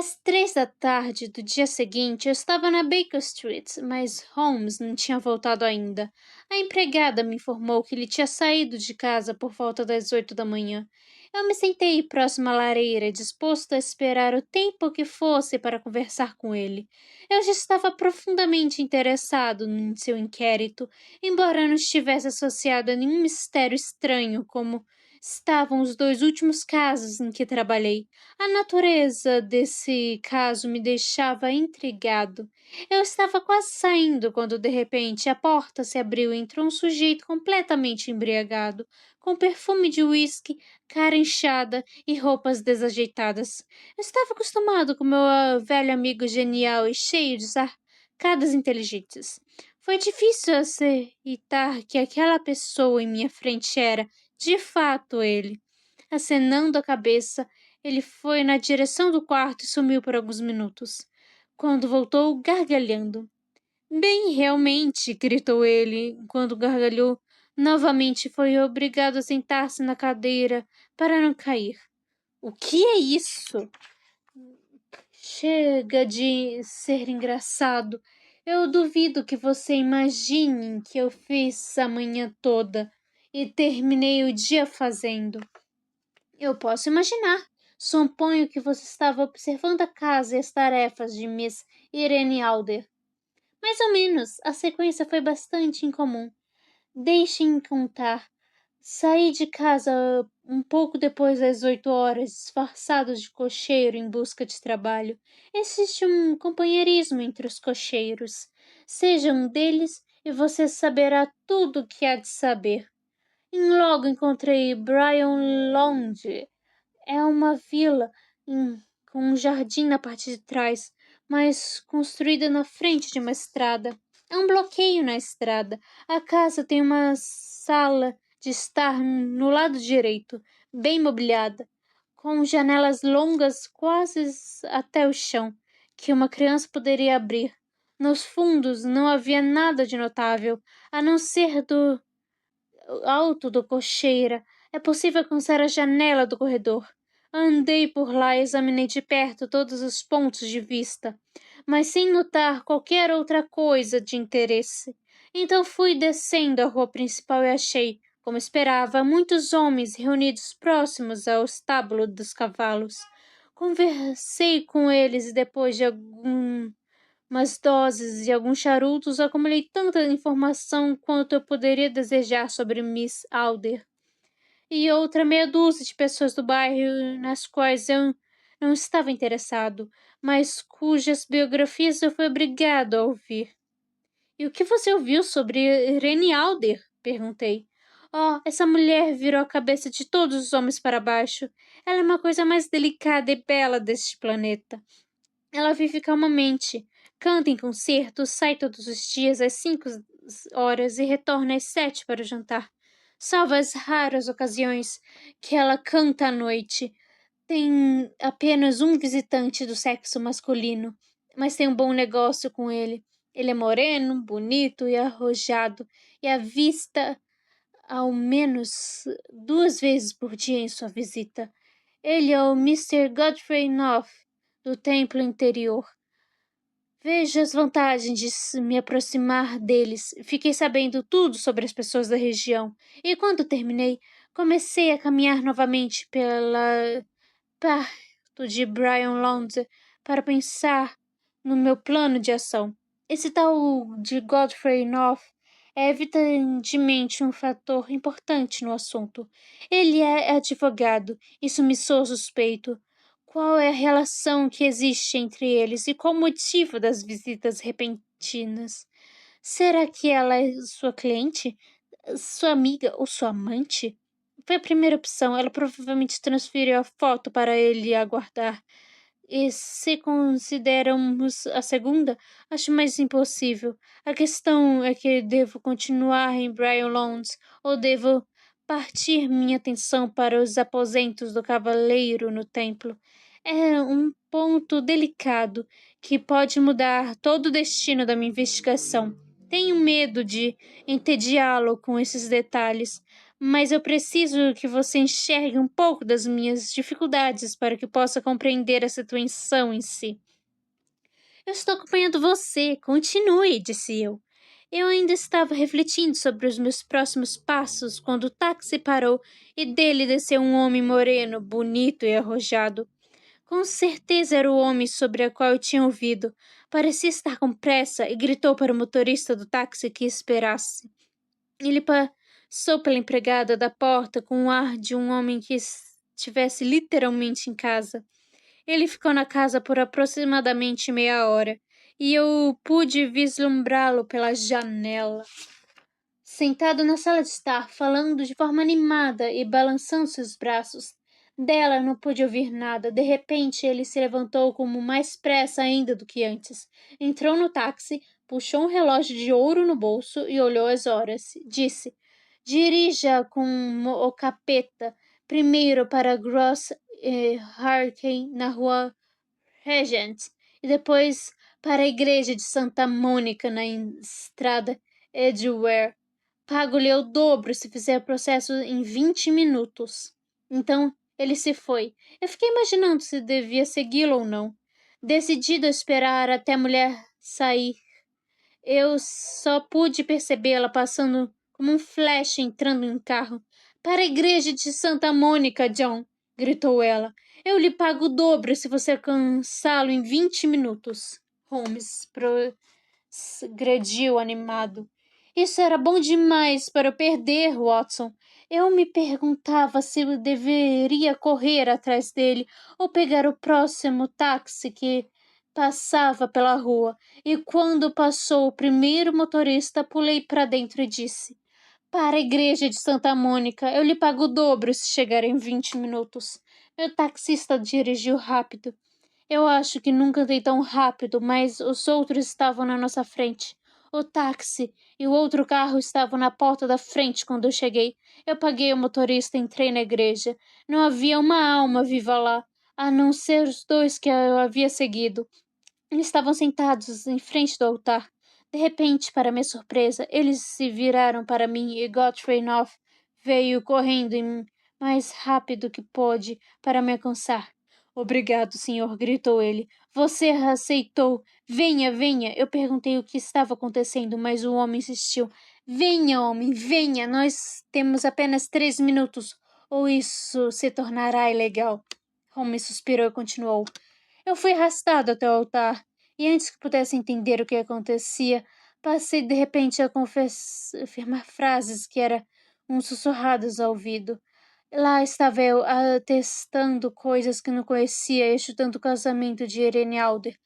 Às 3 da tarde do dia seguinte, eu estava na Baker Street, mas Holmes não tinha voltado ainda. A empregada me informou que ele tinha saído de casa por volta das 8 da manhã. Eu me sentei próximo à lareira, disposto a esperar o tempo que fosse para conversar com ele. Eu já estava profundamente interessado em seu inquérito, embora não estivesse associado a nenhum mistério estranho como estavam os dois últimos casos em que trabalhei. A natureza desse caso me deixava intrigado. Eu estava quase saindo quando, de repente, a porta se abriu e entrou um sujeito completamente embriagado, com perfume de uísque, cara inchada e roupas desajeitadas. Eu estava acostumado com meu velho amigo genial e cheio de sacadas inteligentes. Foi difícil aceitar que aquela pessoa em minha frente era, de fato, ele. Acenando a cabeça, ele foi na direção do quarto e sumiu por alguns minutos. Quando voltou, gargalhando. Bem, realmente, gritou ele, enquanto gargalhou. Novamente foi obrigado a sentar-se na cadeira para não cair. O que é isso? Chega de ser engraçado. Eu duvido que você imagine que eu fiz a manhã toda e terminei o dia fazendo. Eu posso imaginar. Suponho que você estava observando a casa e as tarefas de Miss Irene Alder. Mais ou menos, a sequência foi bastante incomum. Deixe-me contar. Saí de casa um pouco depois das 8 horas, disfarçado de cocheiro em busca de trabalho. Existe um companheirismo entre os cocheiros. Seja um deles e você saberá tudo o que há de saber. E logo encontrei Brian Lounge. É uma vila com um jardim na parte de trás, mas construída na frente de uma estrada. É um bloqueio na estrada. A casa tem uma sala de estar no lado direito, bem mobiliada, com janelas longas quase até o chão, que uma criança poderia abrir. Nos fundos não havia nada de notável, a não ser do alto do cocheira. É possível alcançar a janela do corredor. Andei por lá e examinei de perto todos os pontos de vista, mas sem notar qualquer outra coisa de interesse. Então fui descendo a rua principal e achei, como esperava, muitos homens reunidos próximos ao estábulo dos cavalos. Conversei com eles e depois de umas doses e alguns charutos, acumulei tanta informação quanto eu poderia desejar sobre Miss Alder e outra meia dúzia de pessoas do bairro nas quais eu não estava interessado, mas cujas biografias eu fui obrigado a ouvir. E o que você ouviu sobre Irene Alder? Perguntei. Oh, essa mulher virou a cabeça de todos os homens para baixo. Ela é uma coisa mais delicada e bela deste planeta. Ela vive calmamente, canta em concertos, sai todos os dias às 5 horas e retorna às 7 para o jantar. Salvo as raras ocasiões que ela canta à noite. Tem apenas um visitante do sexo masculino, mas tem um bom negócio com ele. Ele é moreno, bonito e arrojado, e avista ao menos 2 vezes por dia em sua visita. Ele é o Mr. Godfrey North, do templo interior. Vejo as vantagens de me aproximar deles. Fiquei sabendo tudo sobre as pessoas da região, e quando terminei, comecei a caminhar novamente pela perto de Brian Lounge para pensar no meu plano de ação. Esse tal de Godfrey North é evidentemente um fator importante no assunto. Ele é advogado, isso me soa suspeito. Qual é a relação que existe entre eles e qual o motivo das visitas repentinas? Será que ela é sua cliente, sua amiga ou sua amante? Foi a primeira opção. Ela provavelmente transferiu a foto para ele aguardar. E se consideramos a segunda, acho mais impossível. A questão é que devo continuar em Brian Lawns ou devo partir minha atenção para os aposentos do cavaleiro no templo. É um ponto delicado que pode mudar todo o destino da minha investigação. Tenho medo de entediá-lo com esses detalhes, mas eu preciso que você enxergue um pouco das minhas dificuldades para que possa compreender a situação em si. Eu estou acompanhando você, continue, disse eu. Eu ainda estava refletindo sobre os meus próximos passos quando o táxi parou e dele desceu um homem moreno, bonito e arrojado. Com certeza era o homem sobre o qual eu tinha ouvido. Parecia estar com pressa e gritou para o motorista do táxi que esperasse. Ele passou pela empregada da porta com o ar de um homem que estivesse literalmente em casa. Ele ficou na casa por aproximadamente meia hora, e eu pude vislumbrá-lo pela janela. Sentado na sala de estar, falando de forma animada e balançando seus braços. Dela não pude ouvir nada. De repente, ele se levantou com mais pressa ainda do que antes. Entrou no táxi, puxou um relógio de ouro no bolso e olhou as horas. Disse: dirija com o capeta primeiro para Gross Harkey, na rua Regent, e depois para a igreja de Santa Mônica, na estrada Edgware. Pago-lhe o dobro se fizer o processo em 20 minutos. Então, ele se foi. Eu fiquei imaginando se devia segui-lo ou não. Decidido a esperar até a mulher sair, eu só pude percebê-la passando como um flash entrando em um carro. Para a igreja de Santa Mônica, John, gritou ela. Eu lhe pago o dobro se você alcançá-lo em 20 minutos. Holmes progrediu animado. Isso era bom demais para eu perder, Watson. Eu me perguntava se eu deveria correr atrás dele ou pegar o próximo táxi que passava pela rua. E quando passou o primeiro motorista, pulei para dentro e disse: para a igreja de Santa Mônica, eu lhe pago o dobro se chegar em 20 minutos. Meu taxista dirigiu rápido. Eu acho que nunca andei tão rápido, mas os outros estavam na nossa frente. O táxi e o outro carro estavam na porta da frente quando eu cheguei. Eu paguei o motorista e entrei na igreja. Não havia uma alma viva lá, a não ser os dois que eu havia seguido. Eles estavam sentados em frente do altar. De repente, para minha surpresa, eles se viraram para mim e Godfrey North veio correndo mais rápido que pôde para me alcançar. Obrigado, senhor, gritou ele. Você aceitou. Venha, venha. Eu perguntei o que estava acontecendo, mas o homem insistiu. Venha, homem, venha. Nós temos apenas 3 minutos, ou isso se tornará ilegal. Holmes suspirou e continuou. Eu fui arrastado até o altar, e antes que pudesse entender o que acontecia, passei de repente a afirmar frases que eram sussurradas ao ouvido. Lá estava eu, atestando coisas que não conhecia e chutando o casamento de Irene Alder,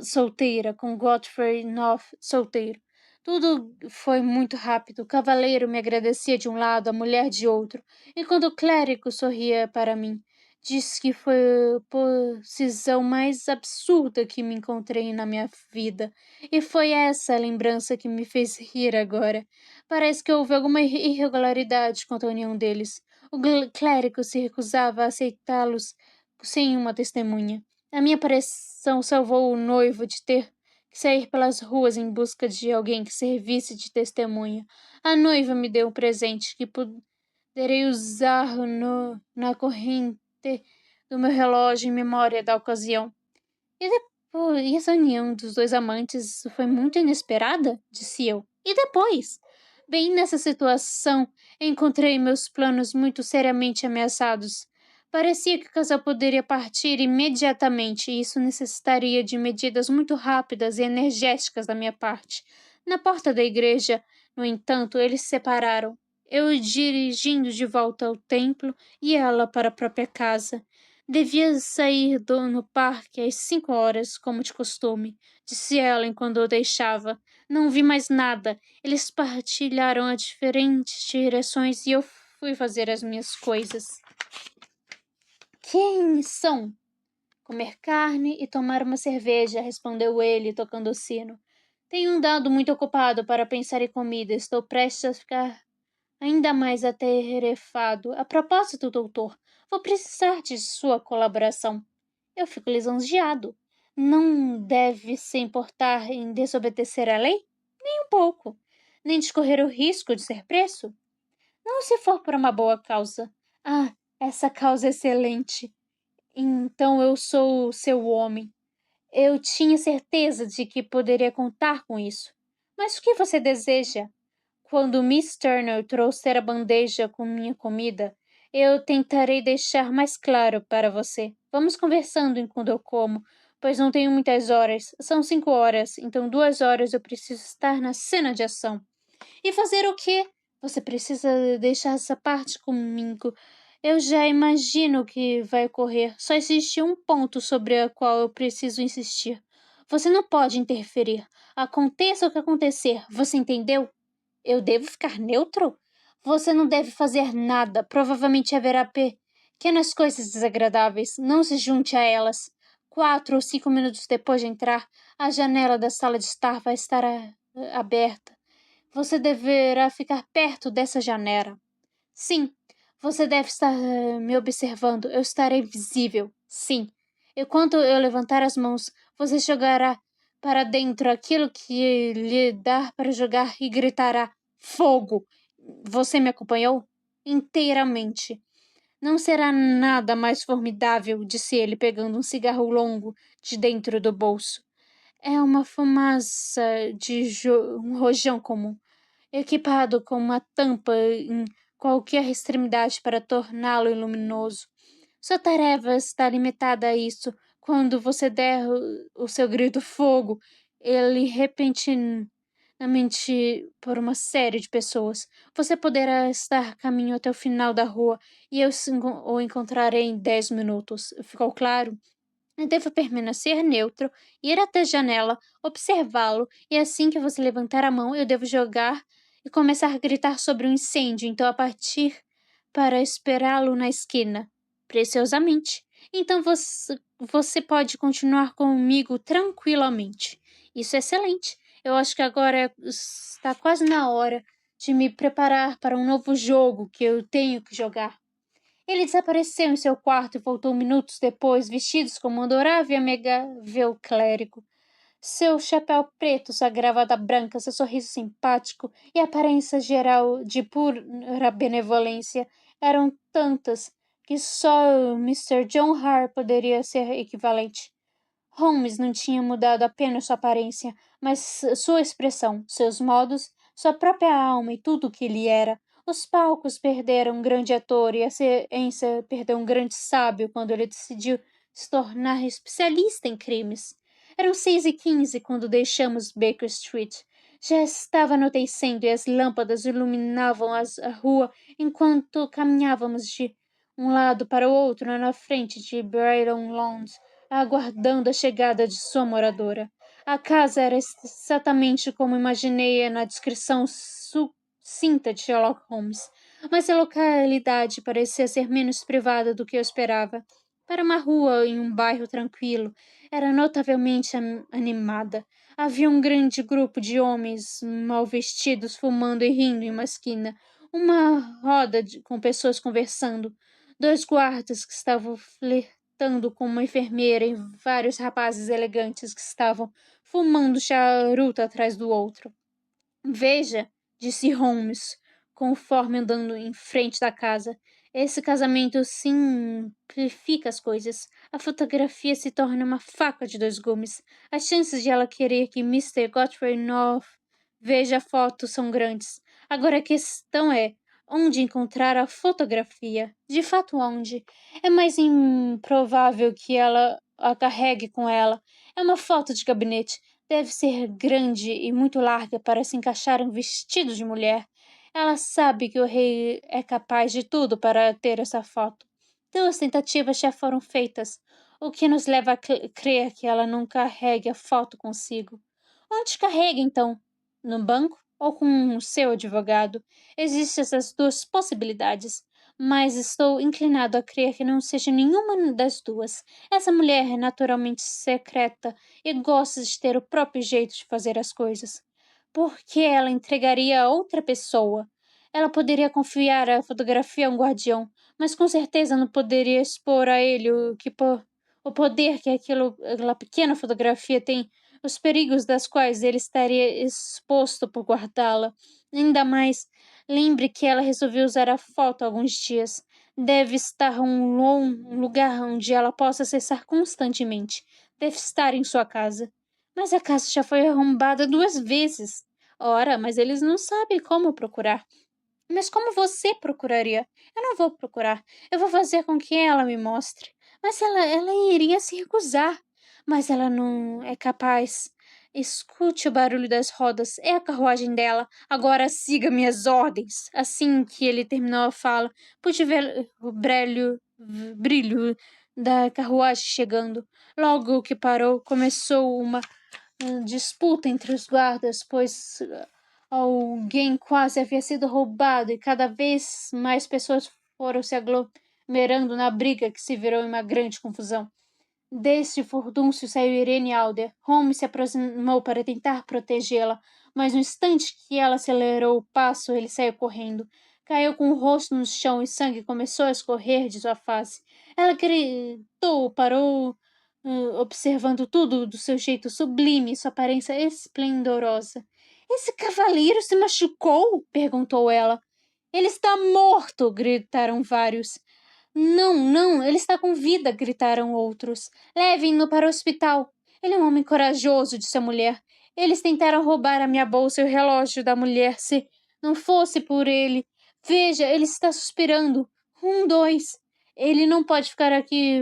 solteira, com Godfrey North, solteiro. Tudo foi muito rápido. O cavaleiro me agradecia de um lado, a mulher de outro, enquanto o clérigo sorria para mim. Disse que foi a posição mais absurda que me encontrei na minha vida. E foi essa a lembrança que me fez rir agora. Parece que houve alguma irregularidade quanto à união deles. O clérigo se recusava a aceitá-los sem uma testemunha. A minha aparição salvou o noivo de ter que sair pelas ruas em busca de alguém que servisse de testemunha. A noiva me deu um presente que poderei usar na corrente do meu relógio em memória da ocasião. E depois, a união dos dois amantes foi muito inesperada, disse eu. E depois? Bem, nessa situação, encontrei meus planos muito seriamente ameaçados. Parecia que o casal poderia partir imediatamente, e isso necessitaria de medidas muito rápidas e energéticas da minha parte. Na porta da igreja, no entanto, eles se separaram. Eu dirigindo de volta ao templo e ela para a própria casa. Devia sair no parque às 5 horas, como de costume, disse ela enquanto eu deixava. Não vi mais nada. Eles partilharam a diferentes direções e eu fui fazer as minhas coisas. Quem são? Comer carne e tomar uma cerveja, respondeu ele, tocando o sino. Tenho andado muito ocupado para pensar em comida. Estou prestes a ficar ainda mais atarefado. A propósito, doutor, vou precisar de sua colaboração. Eu fico lisonjeado. Não deve se importar em desobedecer à lei? Nem um pouco. Nem de correr o risco de ser preso? Não ou se for por uma boa causa. Ah, essa causa é excelente. Então eu sou o seu homem. Eu tinha certeza de que poderia contar com isso. Mas o que você deseja? Quando Miss Turner trouxer a bandeja com minha comida, eu tentarei deixar mais claro para você. Vamos conversando enquanto eu como, pois não tenho muitas horas. São 5 horas, então 2 horas eu preciso estar na cena de ação. E fazer o quê? Você precisa deixar essa parte comigo. Eu já imagino o que vai ocorrer. Só existe um ponto sobre o qual eu preciso insistir. Você não pode interferir. Aconteça o que acontecer, você entendeu? Eu devo ficar neutro? Você não deve fazer nada. Provavelmente haverá pequenas coisas desagradáveis. Não se junte a elas. 4 ou 5 minutos depois de entrar, a janela da sala de estar vai estar aberta. Você deverá ficar perto dessa janela. Sim, você deve estar me observando. Eu estarei visível. Sim. Enquanto eu levantar as mãos, você jogará para dentro aquilo que lhe dar para jogar e gritará: Fogo! Você me acompanhou? Inteiramente. Não será nada mais formidável, disse ele, pegando um cigarro longo de dentro do bolso. É uma fumaça de um rojão comum equipado com uma tampa em qualquer extremidade para torná-lo luminoso. Sua tarefa está limitada a isso. Quando você der o seu grito fogo, ele repentinamente por uma série de pessoas. Você poderá estar a caminho até o final da rua e eu o encontrarei em 10 minutos. Ficou claro? Devo permanecer neutro, ir até a janela, observá-lo, e assim que você levantar a mão, eu devo jogar e começar a gritar sobre o incêndio, então a partir para esperá-lo na esquina. Preciosamente. Então você pode continuar comigo tranquilamente. Isso é excelente. Eu acho que agora está quase na hora de me preparar para um novo jogo que eu tenho que jogar. Ele desapareceu em seu quarto e voltou minutos depois, vestido como um adorável e amigável clérigo. Seu chapéu preto, sua gravata branca, seu sorriso simpático e a aparência geral de pura benevolência eram tantas que só o Mr. John Hart poderia ser equivalente. Holmes não tinha mudado apenas sua aparência, mas sua expressão, seus modos, sua própria alma e tudo o que ele era. Os palcos perderam um grande ator e a ciência perdeu um grande sábio quando ele decidiu se tornar especialista em crimes. Eram 6h15 quando deixamos Baker Street. Já estava anoitecendo e as lâmpadas iluminavam a rua enquanto caminhávamos de um lado para o outro na frente de Brighton Lawns, aguardando a chegada de sua moradora. A casa era exatamente como imaginei na descrição sucinta de Sherlock Holmes, mas a localidade parecia ser menos privada do que eu esperava. Para uma rua em um bairro tranquilo, era notavelmente animada. Havia um grande grupo de homens mal vestidos fumando e rindo em uma esquina, uma roda com pessoas conversando, 2 guardas que estavam flertando com uma enfermeira e vários rapazes elegantes que estavam fumando charuto atrás do outro. Veja, disse Holmes, conforme andando em frente da casa, esse casamento simplifica as coisas. A fotografia se torna uma faca de 2 gumes. As chances de ela querer que Mr. Godfrey North veja a foto são grandes. Agora a questão é onde encontrar a fotografia. De fato, onde? É mais improvável que ela a carregue com ela. É uma foto de gabinete. Deve ser grande e muito larga para se encaixar em um vestido de mulher. Ela sabe que o rei é capaz de tudo para ter essa foto. 2 tentativas já foram feitas, o que nos leva a crer que ela não carregue a foto consigo. Onde carrega, então? No banco ou com o seu advogado? Existem essas 2 possibilidades, mas estou inclinado a crer que não seja nenhuma das duas. Essa mulher é naturalmente secreta e gosta de ter o próprio jeito de fazer as coisas. Por que ela entregaria a outra pessoa? Ela poderia confiar a fotografia a um guardião, mas com certeza não poderia expor a ele o poder que aquela pequena fotografia tem, os perigos das quais ele estaria exposto por guardá-la. Ainda mais, Lembre que ela resolveu usar a foto há alguns dias. Deve estar um lugar onde ela possa acessar constantemente. Deve estar em sua casa. Mas a casa já foi arrombada 2 vezes. Ora, mas eles não sabem como procurar. Mas como você procuraria? Eu não vou procurar. Eu vou fazer com que ela me mostre. Mas ela iria se recusar. Mas ela não é capaz. Escute o barulho das rodas. É a carruagem dela. Agora siga minhas ordens. Assim que ele terminou a fala, pude ver o brilho da carruagem chegando. Logo que parou, começou uma disputa entre os guardas, pois alguém quase havia sido roubado e cada vez mais pessoas foram se aglomerando na briga que se virou em uma grande confusão. Deste furdúncio saiu Irene Alder. Holmes se aproximou para tentar protegê-la, mas no instante que ela acelerou o passo, ele saiu correndo. Caiu com o rosto no chão e sangue começou a escorrer de sua face. Ela gritou, parou, observando tudo do seu jeito sublime, sua aparência esplendorosa. Esse cavaleiro se machucou? Perguntou ela. Ele está morto! Gritaram vários. Não, não, ele está com vida! Gritaram outros. Levem-no para o hospital. Ele é um homem corajoso, disse a mulher. Eles tentaram roubar a minha bolsa e o relógio da mulher. Se não fosse por ele. Veja, ele está suspirando. Dois. Ele não pode ficar aqui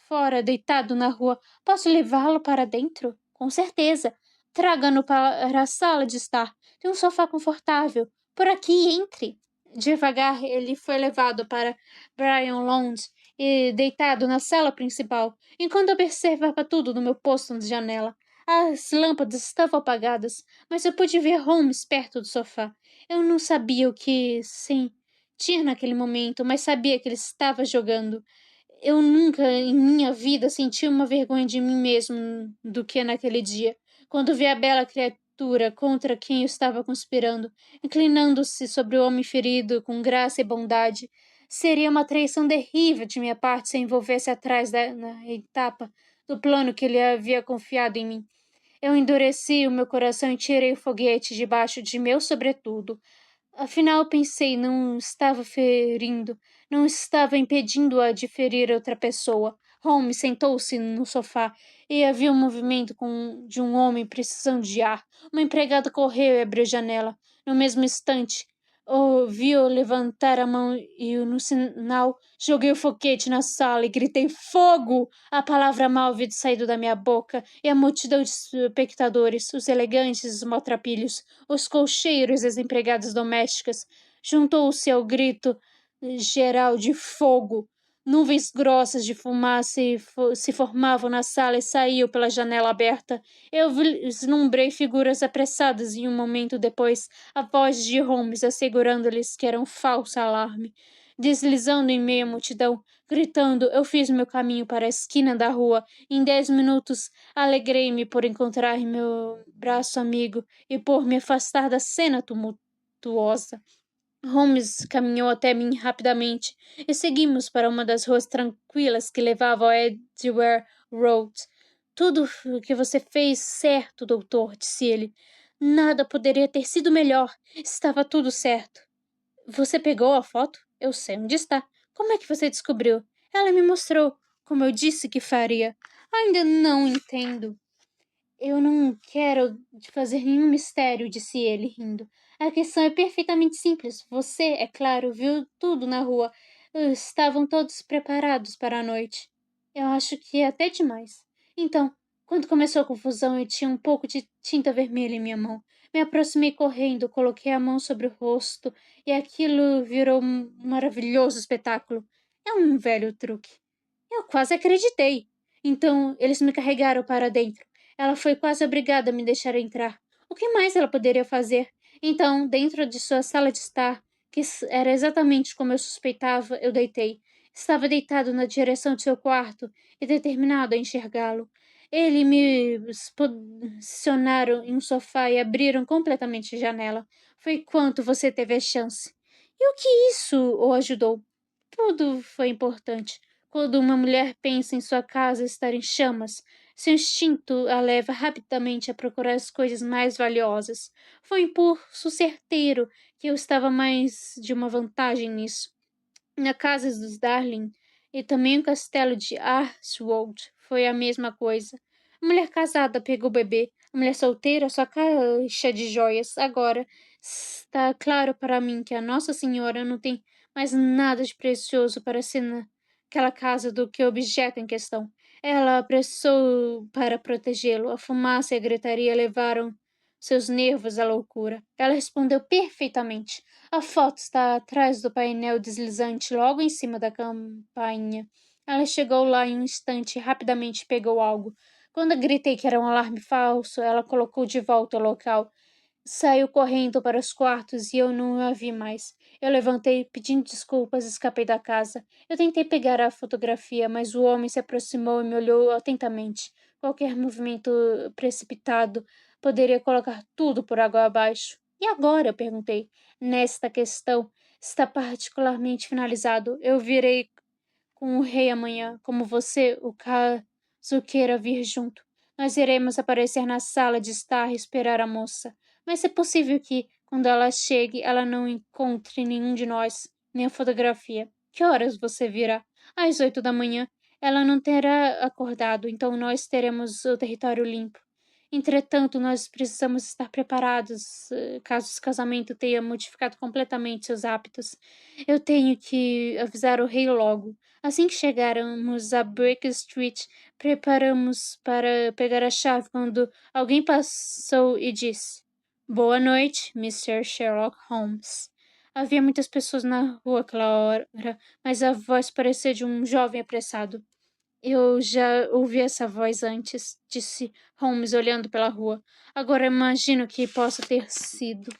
fora, deitado na rua. Posso levá-lo para dentro? Com certeza. Traga-no para a sala de estar. Tem um sofá confortável. Por aqui, entre. Devagar, ele foi levado para Brian Lounge e deitado na sala principal, enquanto observava tudo no meu posto de janela. As lâmpadas estavam apagadas, mas eu pude ver Holmes perto do sofá. Eu não sabia o que sentir naquele momento, mas sabia que ele estava jogando. Eu nunca em minha vida senti uma vergonha de mim mesmo do que naquele dia, quando vi a bela criatura contra quem eu estava conspirando, inclinando-se sobre o homem ferido com graça e bondade. Seria uma traição terrível de minha parte se eu envolvesse atrás na etapa do plano que ele havia confiado em mim. Eu endureci o meu coração e tirei o foguete debaixo de meu sobretudo. Afinal, pensei, não estava ferindo, não estava impedindo-a de ferir outra pessoa. Holmes sentou-se no sofá e havia um movimento de um homem precisando de ar. Uma empregada correu e abriu a janela. No mesmo instante, ouviu levantar a mão e, no sinal, joguei o foguete na sala e gritei fogo! A palavra mal havia saído da minha boca e a multidão de espectadores, os elegantes e os maltrapilhos, os colcheiros e as empregadas domésticas, juntou-se ao grito geral de fogo. Nuvens grossas de fumaça se formavam na sala e saíam pela janela aberta. Eu vislumbrei figuras apressadas e um momento depois a voz de Holmes assegurando-lhes que era um falso alarme. Deslizando em meio à multidão, gritando, eu fiz meu caminho para a esquina da rua. Em 10 minutos, alegrei-me por encontrar meu braço amigo e por me afastar da cena tumultuosa. Holmes caminhou até mim rapidamente e seguimos para uma das ruas tranquilas que levavam a Edgware Road. Tudo o que você fez certo, doutor, disse ele. Nada poderia ter sido melhor. Estava tudo certo. Você pegou a foto? Eu sei onde está. Como é que você descobriu? Ela me mostrou, como eu disse que faria. Ainda não entendo. Eu não quero te fazer nenhum mistério, disse ele, rindo. A questão é perfeitamente simples. Você, é claro, viu tudo na rua. Estavam todos preparados para a noite. Eu acho que é até demais. Então, quando começou a confusão, eu tinha um pouco de tinta vermelha em minha mão. Me aproximei correndo, coloquei a mão sobre o rosto e aquilo virou um maravilhoso espetáculo. É um velho truque. Eu quase acreditei. Então, eles me carregaram para dentro. Ela foi quase obrigada a me deixar entrar. O que mais ela poderia fazer? Então, dentro de sua sala de estar, que era exatamente como eu suspeitava, eu deitei. Estava deitado na direção de seu quarto e determinado a enxergá-lo. Ele me posicionaram em um sofá e abriram completamente a janela. Foi quanto você teve a chance. E o que isso o ajudou? Tudo foi importante. Quando uma mulher pensa em sua casa estar em chamas, seu instinto a leva rapidamente a procurar as coisas mais valiosas. Foi um impulso certeiro que eu estava mais de uma vantagem nisso. Na casa dos Darling e também o castelo de Arswold foi a mesma coisa. A mulher casada pegou o bebê, a mulher solteira sua caixa de joias. Agora está claro para mim que a Nossa Senhora não tem mais nada de precioso para ser naquela casa do que o objeto em questão. Ela apressou para protegê-lo. A fumaça e a gritaria levaram seus nervos à loucura. Ela respondeu perfeitamente. A foto está atrás do painel deslizante, logo em cima da campainha. Ela chegou lá em um instante e rapidamente pegou algo. Quando eu gritei que era um alarme falso, ela colocou de volta ao local. Saiu correndo para os quartos e eu não a vi mais. Eu levantei, pedindo desculpas, e escapei da casa. Eu tentei pegar a fotografia, mas o homem se aproximou e me olhou atentamente. Qualquer movimento precipitado poderia colocar tudo por água abaixo. E agora? Eu perguntei. Nesta questão está particularmente finalizado. Eu virei com o rei amanhã, como você, o caso queira vir junto. Nós iremos aparecer na sala de estar e esperar a moça. Mas é possível que, quando ela chegue, ela não encontre nenhum de nós, nem a fotografia. Que horas você virá? Às 8 da manhã. Ela não terá acordado, então nós teremos o território limpo. Entretanto, nós precisamos estar preparados, caso esse casamento tenha modificado completamente seus hábitos. Eu tenho que avisar o rei logo. Assim que chegarmos a Brick Street, preparamos para pegar a chave quando alguém passou e disse: Boa noite, Mr. Sherlock Holmes. Havia muitas pessoas na rua aquela hora, mas a voz parecia de um jovem apressado. Eu já ouvi essa voz antes, disse Holmes olhando pela rua. Agora imagino que possa ter sido.